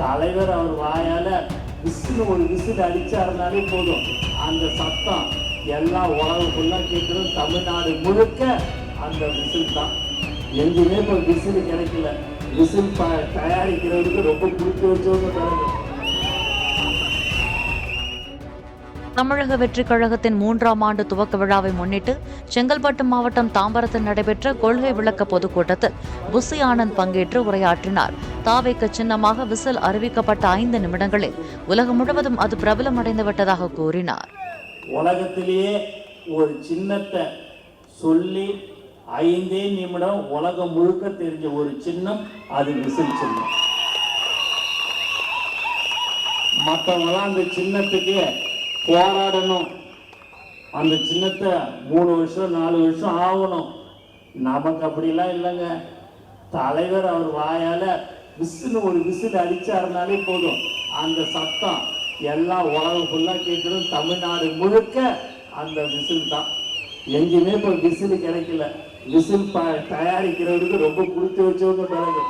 தலைவர் அவர் வாயால விசில் ஒரு விசில் அடிச்சாருனாலே போதும், அந்த சத்தம் எல்லா உலகம் ஃபுல்லா கேட்கணும். தமிழ்நாடு முழுக்க அந்த விசில் தான். எங்கேயுமே இப்போ விசில் கிடைக்கல. விசில் தயாரிக்கிறவருக்கு ரொம்ப பிடிச்சி வச்சவங்க பிறகு. தமிழக வெற்றிக் கழகத்தின் 3ஆம் ஆண்டு துவக்க விழாவை முன்னிட்டு செங்கல்பட்டு மாவட்டம் தாம்பரத்தில் நடைபெற்ற கொள்கை விளக்க பொதுக்கூட்டத்தில் புசி ஆனந்த் பங்கேற்று உரையாற்றினார். தாவேக்கு சின்னமாக விசில் அறிவிக்கப்பட்ட 5 நிமிடங்களில் உலகம் முழுவதும் அது பிரபலமடைந்து விட்டதாக கூறினார். உலகத்திலேயே ஒரு சின்னத்தை சொல்லி 5 நிமிடம் உலகம் முழுக்க தெரிஞ்ச ஒரு சின்னம் அது விசில் சின்னம். மற்றவங்களாம் அந்த சின்னத்துக்கு போராடணும், அந்த சின்னத்தை 3 வருஷம் 4 வருஷம் ஆகணும். நமக்கு அப்படிலாம் இல்லைங்க. தலைவர் அவர் வாயால விசில் ஒரு விசில் அடிச்சாருனாலே போதும், அந்த சத்தம் எல்லா உலகம் ஃபுல்லா கேட்கணும். தமிழ்நாடு முழுக்க அந்த விசில் தான். எங்கேயுமே இப்போ விசில் கிடைக்கல. விசில் தயாரிக்கிறவருக்கு ரொம்ப பிடிச்சி வச்சவங்க பிறகு.